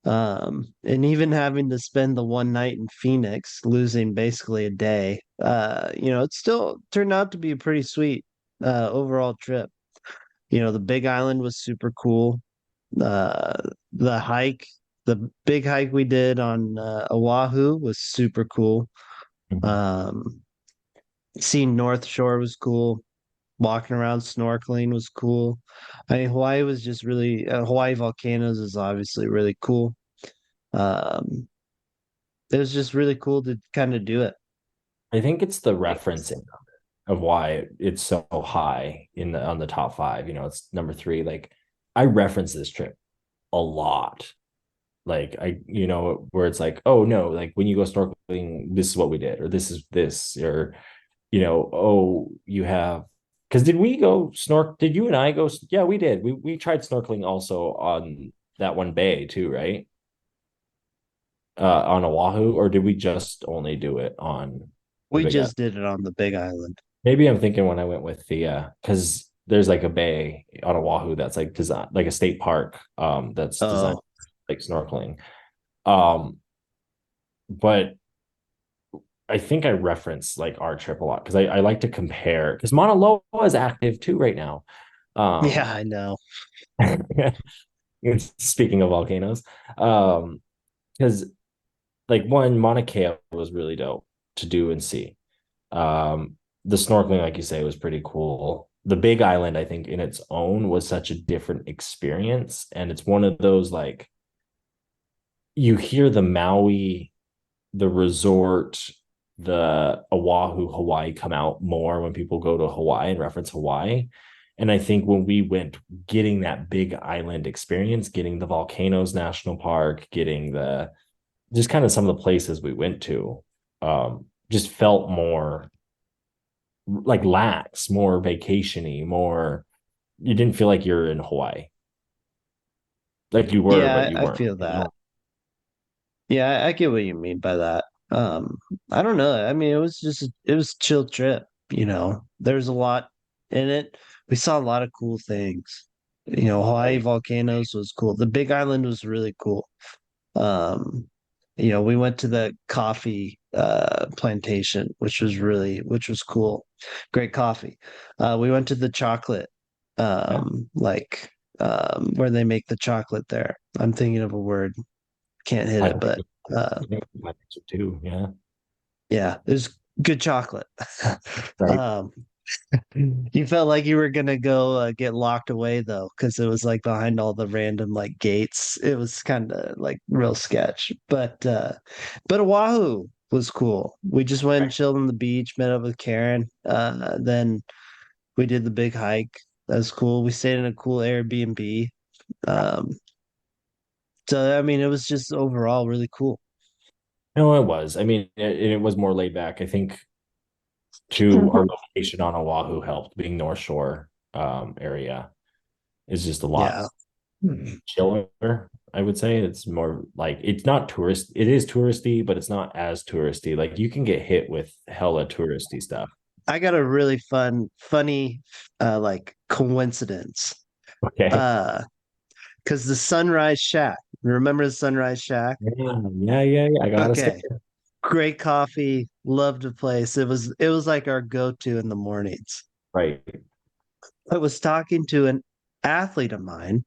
And even having to spend the one night in Phoenix, losing basically a day, it still turned out to be a pretty sweet overall trip. The Big Island was super cool. Uh, the hike, the big hike we did on Oahu was super cool. Mhm. Um, Seeing North Shore was cool. Walking around snorkeling was cool. I mean, Hawaii was just really Hawaii volcanoes is obviously really cool. Um, it was just really cool to kind of do it. I think it's the referencing of why it's so high in the on the top five. It's number three. Like I reference this trip a lot. Like where it's like, oh no, like when you go snorkeling, this is what we did, or this is this, or oh, you have because did we go snork? Did you and I go? Yeah, we did. We tried snorkeling also on that one bay too, right? On Oahu, or did we just only do it on the We Big Island? just did it on the Big Island. Maybe I'm thinking when I went with Thea, because there's like a bay on Oahu that's like designed like a state park, that's designed Oh, like snorkeling. Um, but I think I reference like our trip a lot because I like to compare because Mauna Loa is active too right now. yeah, Um, I know. speaking of volcanoes, because like one Mauna Kea was really dope to do and see. Um, the snorkeling, like you say, was pretty cool. The Big Island, I think, in its own was such a different experience, and it's one of those like you hear the Maui, the resort, the Oahu, Hawaii come out more when people go to Hawaii and reference Hawaii. And I think when we went getting that Big Island experience, getting the Volcanoes National Park, getting the just kind of some of the places we went to, just felt more like lax, more vacationy, more. You didn't feel like you're in Hawaii, like you were, but Yeah, you I weren't. feel that. Yeah, I get what you mean by that. I don't know. I mean, it was just it was a chill trip. There's a lot. and we saw a lot of cool things. Hawaii Right. volcanoes was cool. The Big Island was really cool. Um, we went to the coffee plantation, which was cool. Great coffee. We went to the chocolate, Yeah. like where they make the chocolate there. I'm thinking of a word, can't hit I it, but uh, think I think so too. Yeah. yeah, it was good chocolate. Right. um, you felt like you were gonna go get locked away though, because it was like behind all the random like gates. It was kind of like real sketch. But Oahu was cool. We just went and chilled on the beach, met up with Karen. Then we did the big hike. That was cool. We stayed in a cool Airbnb. Um, so I mean, it was just overall really cool. No, it was. I mean, it was more laid back. I think too, our location on Oahu helped. Being North Shore area is just a lot Yeah, chiller. I would say it's more like it's not tourist. It is touristy, but it's not as touristy. Like you can get hit with hella touristy stuff. I got a really funny, like coincidence. Okay. Uh, because the Sunrise Shack. Remember the Sunrise Shack? Yeah. I gotta say, Okay. Great coffee. Loved the place. It was like our go-to in the mornings. right. I was talking to an athlete of mine,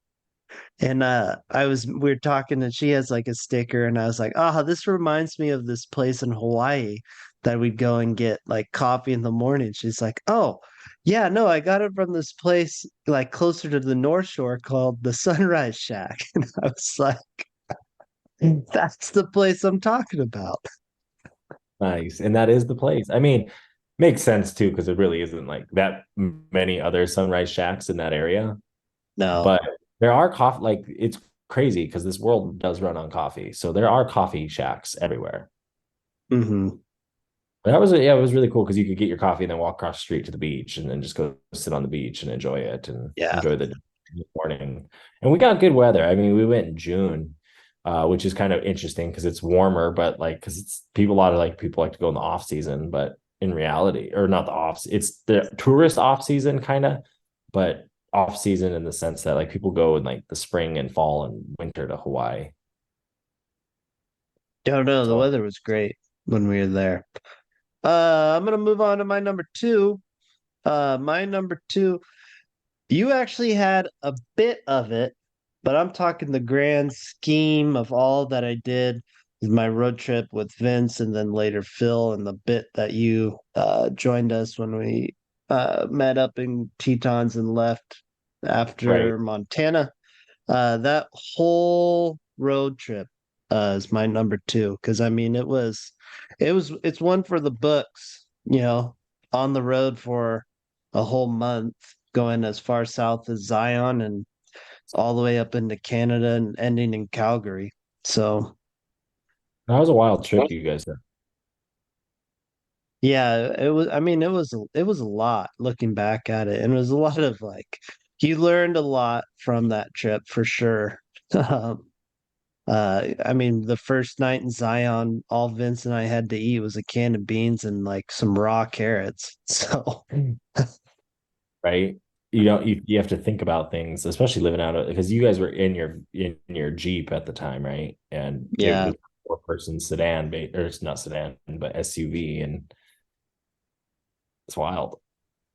and we were talking, and she has like a sticker, and I was like, "Ah, this reminds me of this place in Hawaii that we'd go and get like coffee in the morning." She's like, "Oh, yeah, no, I got it from this place like closer to the North Shore called the Sunrise Shack." And I was like, "That's the place I'm talking about." Nice. And that is the place. I mean, makes sense too, because it really isn't like that many other sunrise shacks in that area. No. But there are coffee, like it's crazy because this world does run on coffee. So there are coffee shacks everywhere. Hmm. But that was, yeah, it was really cool because you could get your coffee and then walk across the street to the beach and then just go sit on the beach and enjoy it and Yeah. enjoy the morning. And we got good weather. I mean, we went in June, which is kind of interesting because it's warmer, but like because it's people a lot of like people like to go in the off season, but in reality, or not the off, it's the tourist off season kind of, but off season in the sense that like people go in like the spring and fall and winter to Hawaii. Don't know. The So weather was great when we were there. I'm gonna move on to my number two. My number two, you actually had a bit of it, but I'm talking the grand scheme of all that I did with my road trip with Vince and then later Phil and the bit that you joined us when we met up in Tetons and left right. after Montana. That whole road trip is my number two because I mean it's one for the books, on the road for a whole month, going as far south as Zion and all the way up into Canada and ending in Calgary. So That was a wild trip you guys did. yeah, it was. I mean, it was a lot looking back at it, and it was a lot of like you learned a lot from that trip for sure. Um, I mean, the first night in Zion, all Vince and I had to eat was a can of beans and like some raw carrots. So, Right. You have to think about things, especially living out of because you guys were in your Jeep at the time, right? And it yeah. was 4-person sedan, or it's not sedan, but SUV, and it's wild.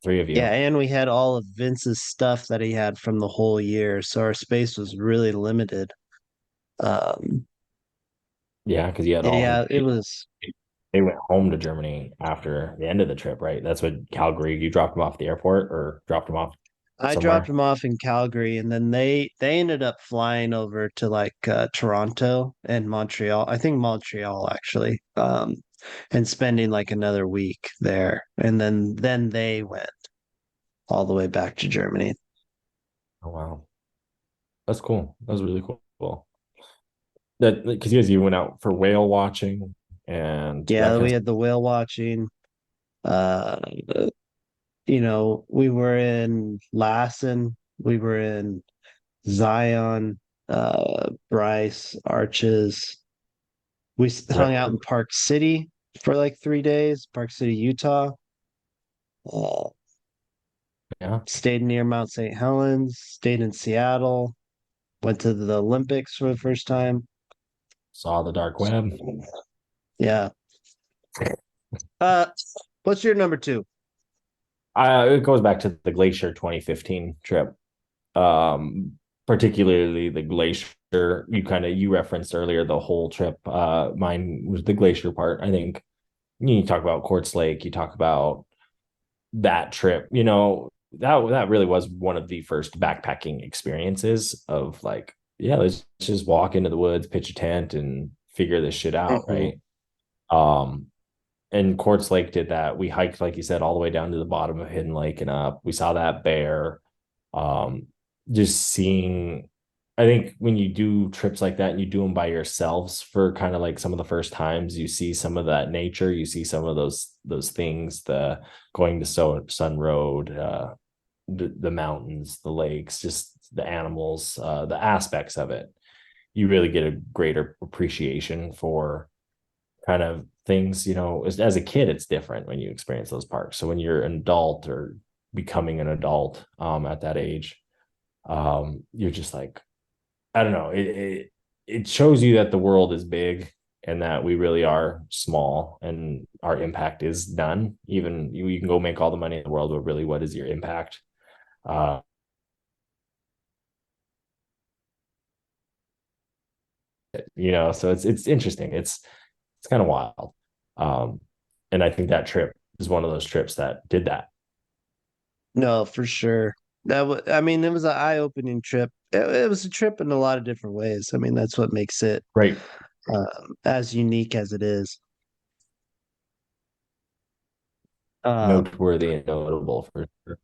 Three of Yeah, you. and we had all of Vince's stuff that he had from the whole year, so our space was really limited. Um, Yeah, because you had all his yeah, it was. they went home to Germany after the end of the trip, right? That's what Calgary, you dropped them off at the airport or dropped them off I dropped somewhere? him off in Calgary, and then they ended up flying over to like Toronto and Montreal. I think Montreal actually, and spending like another week there, and then they went all the way back to Germany. Oh wow. That's cool. That was really cool. That because you went out for whale watching and that Yeah, kind we of had the whale watching. Uh, we were in Lassen, we were in Zion, Bryce, Arches. stuff. Hung out in Park City for like 3 days, Park City, Utah. Uh, Yeah. Stayed near Mount St. Helens, stayed in Seattle, went to the Olympics for the first time. Saw the dark web. Yeah. Uh, what's your number two? It goes back to the Glacier 2015 trip. Particularly the Glacier. You referenced earlier the whole trip. Mine was the Glacier part. I think you talk about Quartz Lake, you talk about that trip, that really was one of the first backpacking experiences of like, yeah, let's just walk into the woods, pitch a tent and figure this shit out, Mhm. right? And Quartz Lake did that. We hiked, like you said, all the way down to the bottom of Hidden Lake and up. We saw that bear. Um, just seeing, I think when you do trips like that and you do them by yourselves for kind of like some of the first times, you see some of that nature, you see some of those things, the going to Sun Road, the mountains, the lakes, just the animals, the aspects of it. You really get a greater appreciation for kind of things, as a kid, it's different when you experience those parks. So when you're an adult or becoming an adult at that age, you're just like, I don't know, it shows you that the world is big and that we really are small and our impact is none. Even you can go make all the money in the world, but really, what is your impact? uh so it's interesting. It's kind of wild. um and I think that trip is one of those trips that did that. No, for sure. I mean, it was an eye-opening trip. It was a trip in a lot of different ways. I mean, that's what makes it Right. as unique as it is. Um, Noteworthy and notable for sure.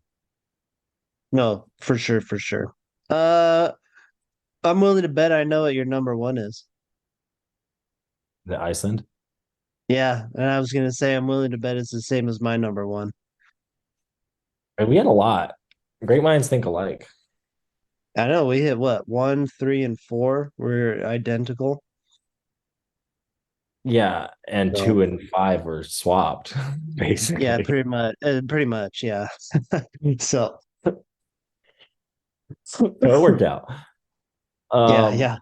no, for sure, for sure. Uh, I'm willing to bet I know what your number one is. The Iceland. Yeah, and I was gonna say I'm willing to bet it's the same as my number one. And we had a lot. Great minds think alike. I know we hit what, one, three, and four were identical. Yeah, and So 2 and 5 were swapped, yeah, basically. pretty much, yeah. So So it worked out. yeah, Um, yeah.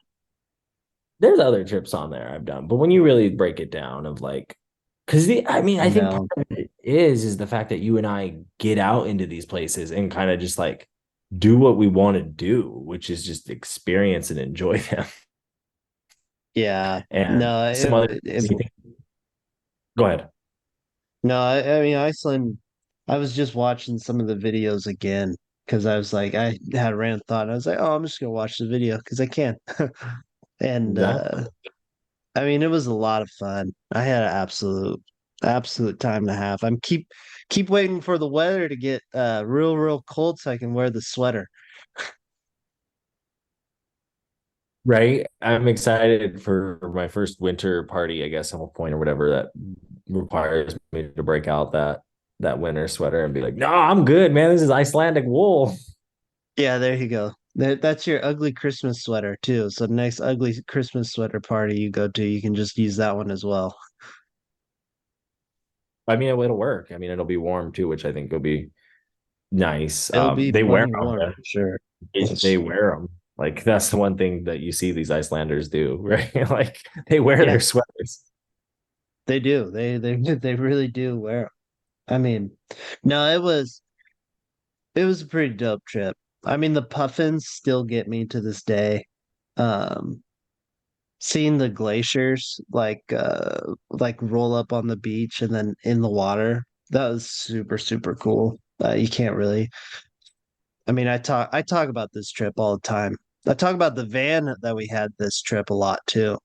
there's other trips on there I've done, but when you really break it down of like, because I think part No, of it is the fact that you and I get out into these places and kind of just like do what we want to do, which is just experience and enjoy them. yeah, And no, some other, go ahead. no. I mean Iceland. I was just watching some of the videos again because I was like, I had a random thought. And I was like, oh, I'm just gonna watch the video because I can. And Exactly. I mean, it was a lot of fun. I had an absolute time and a half. I'm keep waiting for the weather to get real cold so I can wear the sweater. Right. I'm excited for my first winter party, I guess, at one point or whatever that requires me to break out that winter sweater and be like, no, I'm good, man. This is Icelandic wool. Yeah, there you go. That's your ugly Christmas sweater too. So next ugly Christmas sweater party you go to, you can just use that one as well. I mean, it'll work. I mean, it'll be warm too, which I think will be nice. It'll be They wear plenty warm them. for sure. They wear them. Like that's the one thing that you see these Icelanders do, right? Like they wear Yeah, their sweaters. they do. They really do wear 'em. I mean, no, it was a pretty dope trip. I mean, the puffins still get me to this day. Um, Seeing the glaciers like roll up on the beach and then in the water, that was super cool. You can't really. I mean, I talk about this trip all the time. I talk about the van that we had this trip a lot too.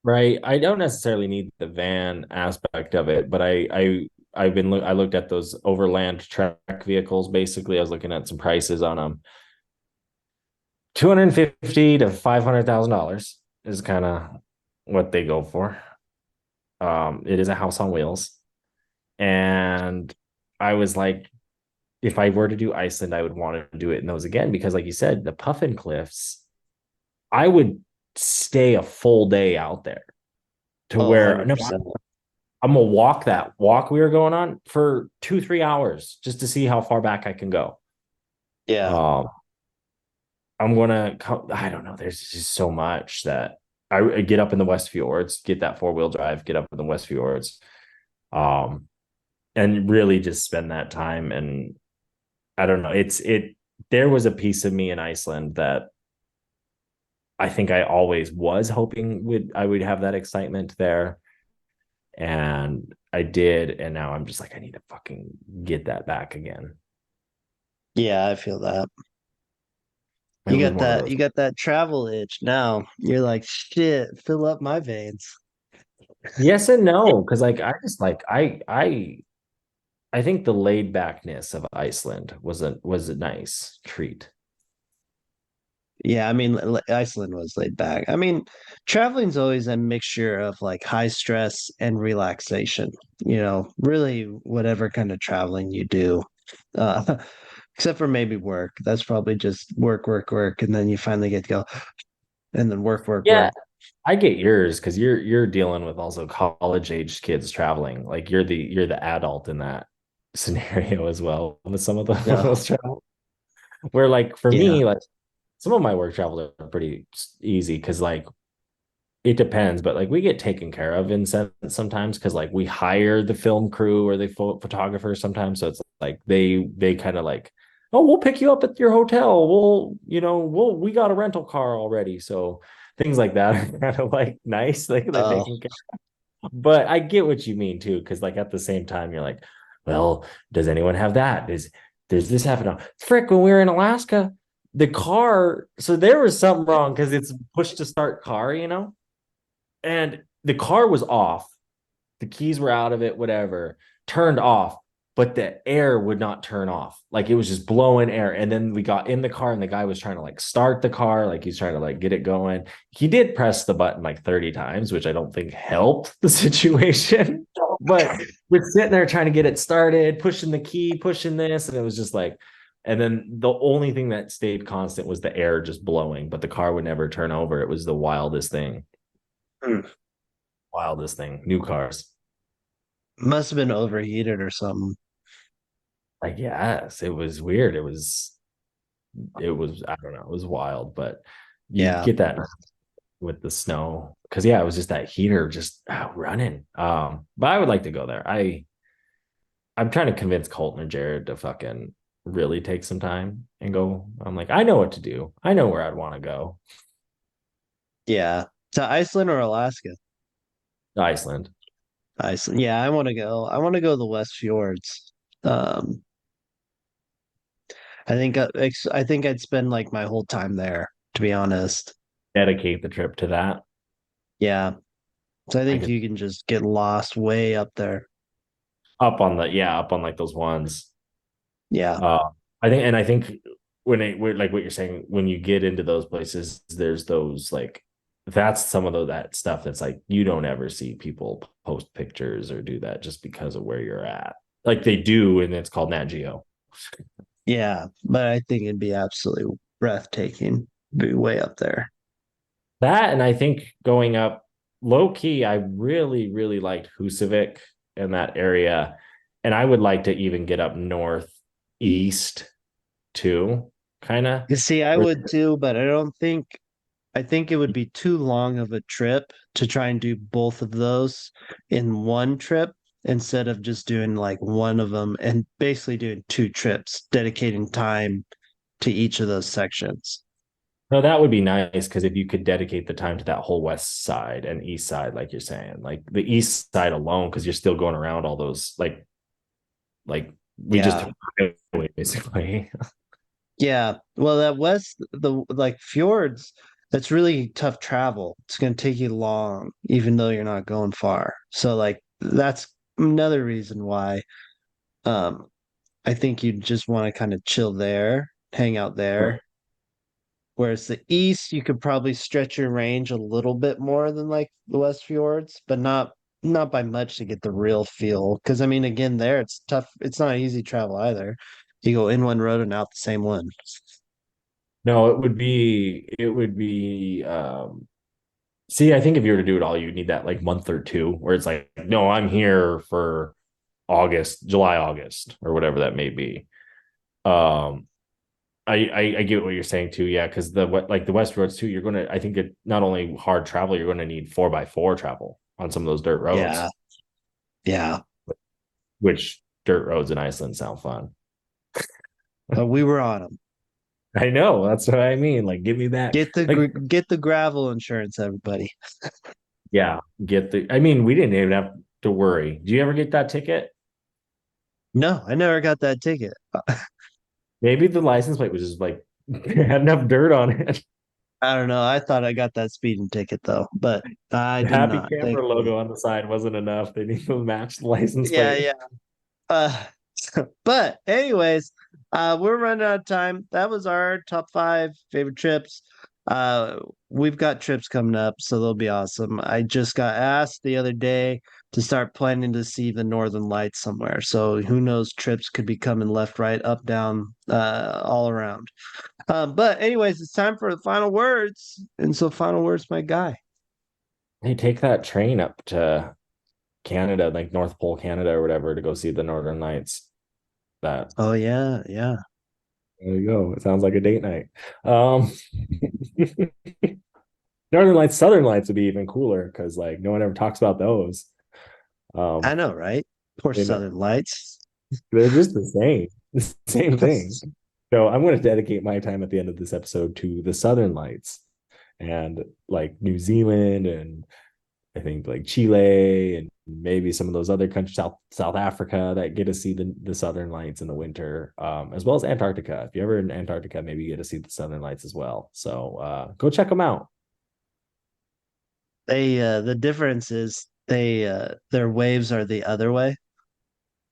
Right. I don't necessarily need the van aspect of it, but I looked at those overland trek vehicles. Basically, I was looking at some prices on them. 250 to $500,000 is kind of what they go for. It is a house on wheels. And I was like, if I were to do Iceland, I would want to do it in those again because, like you said, the Puffin Cliffs, I would stay a full day out there to Oh, where no, 100%. I'm gonna walk that walk we were going on for 2-3 hours just to see how far back I can go. Yeah. I'm gonna I don't know. There's just so much that I get up in the West Fjords, get that 4-wheel drive, get up in the West Fjords, and really just spend that time. And I don't know. There was a piece of me in Iceland that I think I always was hoping I would have that excitement there. And I did, and now I'm just like, I need to fucking get that back again. Yeah, I feel that. It was one of those. You got that travel itch now. You're like, shit, fill up my veins. Yes and no, because like I just like I think the laid backness of Iceland was a nice treat. Yeah, I mean, Iceland was laid back. I mean, traveling's always a mixture of like high stress and relaxation. Really whatever kind of traveling you do. Uh, except for maybe work. That's probably just work, work, work, and then you finally get to go and then work, work, Yeah, work. I get yours because you're dealing with also college aged kids traveling. Like you're the adult in that scenario as well with some of Yeah. those travel. Where like for Yeah. me, like some of my work travel are pretty easy because like it depends, but like we get taken care of in sense sometimes because like we hire the film crew or the photographers sometimes. So it's like they kind of like, oh, we'll pick you up at your hotel. We got a rental car already. So things like that are kind of like nice. Like they're Oh, taking care. But I get what you mean too, because like at the same time, you're like, well, does anyone have that? There's this happening? Frick, when we were in Alaska, the car, so there was something wrong because it's push to start car, and the car was off, the keys were out of it, whatever, turned off, but the air would not turn off. Like it was just blowing air. And then we got in the car and the guy was trying to like start the car, like he's trying to like get it going. He did press the button like 30 times, which I don't think helped the situation. But we're sitting there trying to get it started, pushing the key, pushing this, and it was just like, and then the only thing that stayed constant was the air just blowing, but the car would never turn over. It was the wildest thing. hmm. Wildest thing. New cars. Must have been overheated or something. Like, yes, it was weird. I don't know, it was wild, but you Yeah. get that with the snow. Cause yeah, it was just that heater just running. But I would like to go there. I'm trying to convince Colton or Jared to fucking really take some time and go. I'm like, I know what to do. I know where I'd want to go. Yeah. To Iceland or Alaska? Iceland. Iceland. Yeah, I want to go. I want to go to the West Fjords. Um, I think I'd spend like my whole time there, to be honest. Dedicate the trip to that. Yeah. So I I think could you can just get lost way up there. up on like those ones. Yeah. Uh, I think like what you're saying, when you get into those places, there's those like that's some of that stuff that's like you don't ever see people post pictures or do that just because of where you're at. Like they do, and it's called Nat Geo. Yeah. But I think it'd be absolutely breathtaking. Be way up there. That and I think going up low key, I really, really liked Husavik in that area. And I would like to even get up northeast too, kind of. You see, I would too, but I think it would be too long of a trip to try and do both of those in one trip instead of just doing like one of them and basically doing two trips, dedicating time to each of those sections. No, that would be nice because if you could dedicate the time to that whole west side and east side, like you're saying, like the east side alone, because you're still going around all those like we just Yeah. took away basically. Yeah. Well, that west, the like fjords, that's really tough travel. It's going to take you long, even though you're not going far. So, like, that's another reason why um I think you just want to kind of chill there, hang out there. Whereas the east, you could probably stretch your range a little bit more than like the West Fjords, but not by much to get the real feel. Because I mean, again, there it's tough. It's not easy travel either. You go in one road and out the same one. No, it would be See, I think if you were to do it all, you need that like month or two where it's like, no, I'm here for August, July, August, or whatever that may be. Um, I get what you're saying too, yeah, because the West roads too, you're gonna, I think it not only hard travel, you're gonna need 4x4 travel on some of those dirt roads, Yeah, yeah. which dirt roads in Iceland sound fun. But we were on them. I know, that's what I mean. Like, give me that. Like, Get the gravel insurance, everybody. yeah, I mean, we didn't even have to worry. Do you ever get that ticket? No, I never got that ticket. Maybe the license plate was just like had enough dirt on it. I don't know. I thought I got that speeding ticket though, but I The did happy not. camper Thankfully. logo on the side wasn't enough. They need to match the license Yeah, plate. yeah. Uh, but anyways, we're running out of time. That was our top 5 favorite trips. We've got trips coming up, so they'll be awesome. I just got asked the other day to start planning to see the Northern Lights somewhere. So who knows, trips could be coming left, right, up, down, all around. But anyways, it's time for the final words. And so final words, my guy. Hey, take that train up to Canada, like North Pole, Canada, or whatever, to go see the Northern Lights. That Oh yeah, yeah. There you go. It sounds like a date night. Um, Northern Lights, Southern Lights would be even cooler because like no one ever talks about those. I Um, know, right? Poor they know, Southern Lights. they're just the same thing. So I'm going to dedicate my time at the end of this episode to the Southern Lights and like New Zealand and I think like Chile and maybe some of those other countries, South Africa, that get to see the Southern Lights in the winter, as well as Antarctica. If you're ever in Antarctica, maybe you get to see the Southern Lights as well. So go check them out. The difference is their waves are the other way.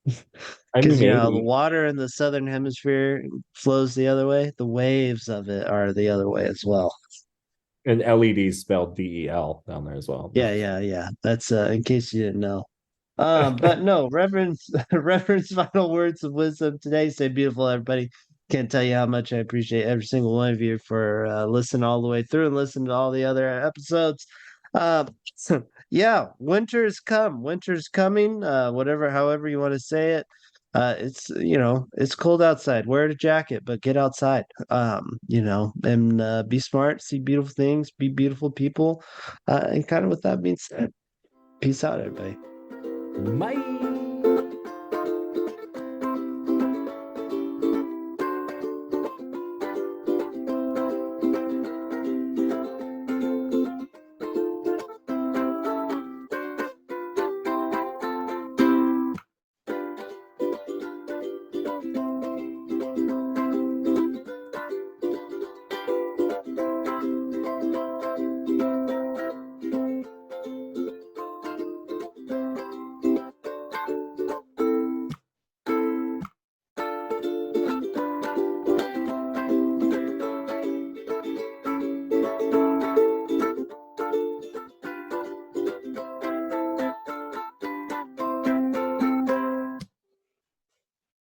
I mean, Because the maybe. water in the southern hemisphere flows the other way. The waves of it are the other way as well. And LED spelled DEL down there as well. Yeah, yeah, yeah. That's in case you didn't know. But no, Reverend's Reverend's final words of wisdom today. Stay beautiful, everybody. Can't tell you how much I appreciate every single one of you for listening all the way through and listening to all the other episodes. Uh, yeah, winter's come. Winter's coming. Whatever, however you want to say it. It's it's cold outside. Wear a jacket, but get outside. And be smart, see beautiful things, be beautiful people. And kind of with that being said, peace out, everybody. Bye.